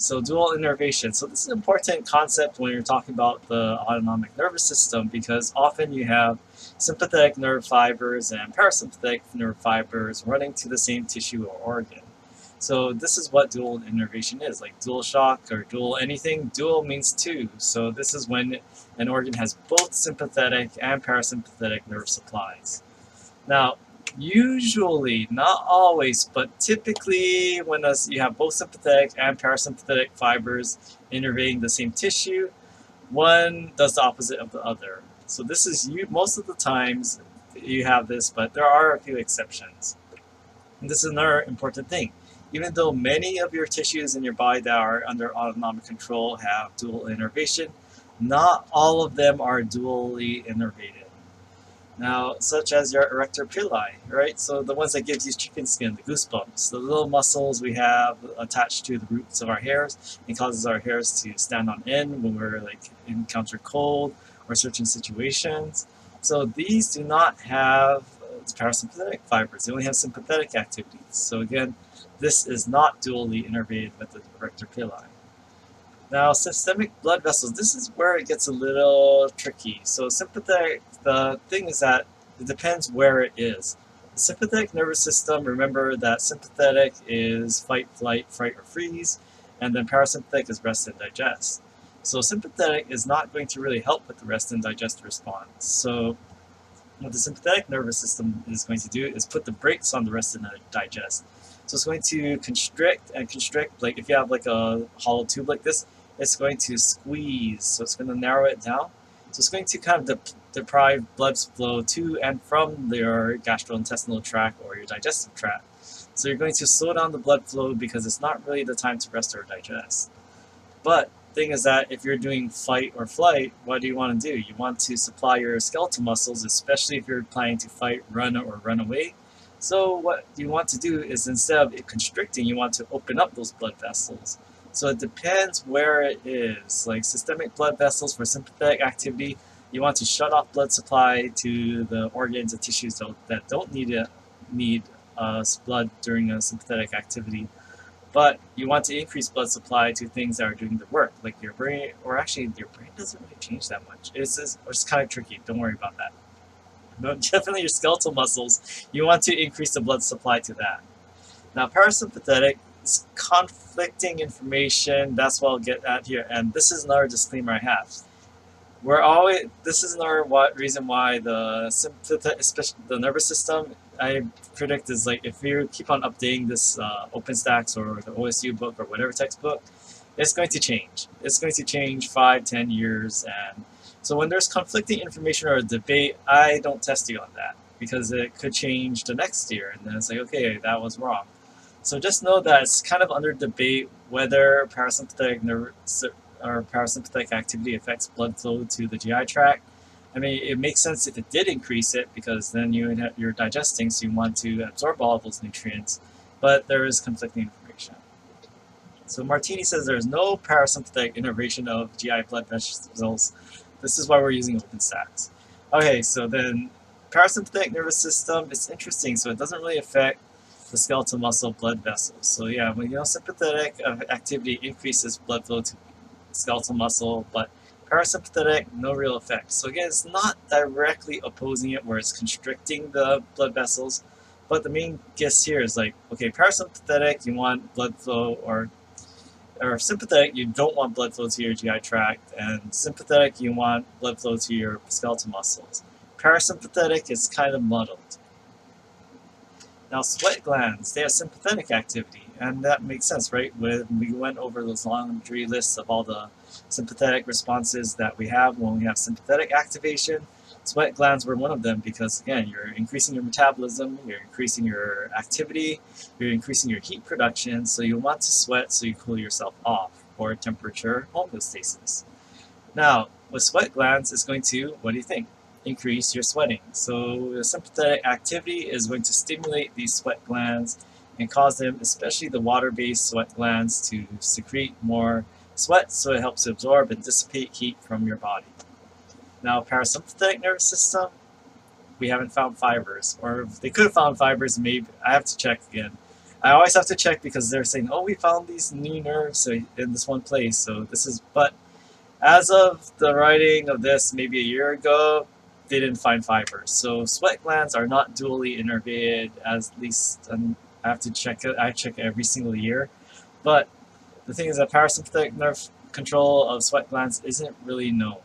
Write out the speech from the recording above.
So dual innervation. So this is an important concept when you're talking about the autonomic nervous system, because often you have sympathetic nerve fibers and parasympathetic nerve fibers running to the same tissue or organ. So this is what dual innervation is, like dual shock or dual anything. Dual means two. So this is when an organ has both sympathetic and parasympathetic nerve supplies. Now, usually, not always, but typically when you have both sympathetic and parasympathetic fibers innervating the same tissue, one does the opposite of the other. So this is most of the times you have this, but there are a few exceptions. And this is another important thing. Even though many of your tissues in your body that are under autonomic control have dual innervation, not all of them are dually innervated. Now, such as your erector pili, right? So the ones that gives you chicken skin, the goosebumps, the little muscles we have attached to the roots of our hairs, and causes our hairs to stand on end when we're like encounter cold or certain situations. So these do not have parasympathetic fibers; they only have sympathetic activities. So again, this is not dually innervated with the erector pili. Now, systemic blood vessels, this is where it gets a little tricky. So sympathetic, the thing is that it depends where it is. The sympathetic nervous system, remember that sympathetic is fight, flight, fright, or freeze, and then parasympathetic is rest and digest. So sympathetic is not going to really help with the rest and digest response. So what the sympathetic nervous system is going to do is put the brakes on the rest and digest. So it's going to constrict and constrict, like if you have like a hollow tube like this, it's going to squeeze, so it's going to narrow it down. So it's going to kind of deprive blood flow to and from your gastrointestinal tract or your digestive tract. So you're going to slow down the blood flow because it's not really the time to rest or digest. But thing is that if you're doing fight or flight, what do you want to do? You want to supply your skeletal muscles, especially if you're planning to fight, run, or run away. So what you want to do is instead of it constricting, you want to open up those blood vessels. So it depends where it is. Like systemic blood vessels for sympathetic activity, you want to shut off blood supply to the organs and tissues that don't need blood during a sympathetic activity. But you want to increase blood supply to things that are doing the work, like your brain, or actually your brain doesn't really change that much. It's kind of tricky. Don't worry about that. But definitely your skeletal muscles, you want to increase the blood supply to that. Now, parasympathetic is conflicting information. That's what I'll get at here. And this is another disclaimer I have. This is another reason why the sympathetic, especially the nervous system, I predict is like if you keep on updating this OpenStax or the OSU book or whatever textbook, it's going to change. It's going to change 5, 10 years. And so when there's conflicting information or a debate, I don't test you on that because it could change the next year. And then it's like, okay, that was wrong. So just know that it's kind of under debate whether parasympathetic activity affects blood flow to the GI tract. I mean, it makes sense if it did increase it because then you're digesting, so you want to absorb all of those nutrients, but there is conflicting information. So Martini says there's no parasympathetic innervation of GI blood vessels. This is why we're using OpenStax. Okay, so then parasympathetic nervous system is interesting, so it doesn't really affect the skeletal muscle blood vessels. So yeah, when sympathetic activity increases blood flow to skeletal muscle, but parasympathetic, no real effect. So again, it's not directly opposing it where it's constricting the blood vessels, but the main guess here is like, okay, parasympathetic, you want blood flow, or sympathetic, you don't want blood flow to your GI tract, and sympathetic, you want blood flow to your skeletal muscles. Parasympathetic is kind of muddled. Now, sweat glands, they have sympathetic activity, and that makes sense, right? When we went over those laundry lists of all the sympathetic responses that we have when we have sympathetic activation, sweat glands were one of them because, again, you're increasing your metabolism, you're increasing your activity, you're increasing your heat production, so you want to sweat so you cool yourself off for temperature homeostasis. Now, with sweat glands, it's going to, what do you think? Increase your sweating. So the sympathetic activity is going to stimulate these sweat glands and cause them, especially the water-based sweat glands, to secrete more sweat, so it helps to absorb and dissipate heat from your body. Now, parasympathetic nervous system, we haven't found fibers, or if they could have found fibers, maybe I have to check again. I always have to check because they're saying, "Oh, we found these new nerves in this one place." So this is, but as of the writing of this, maybe a year ago, they didn't find fibers. So sweat glands are not dually innervated, as least I have to check it. I check every single year, but the thing is that parasympathetic nerve control of sweat glands isn't really known.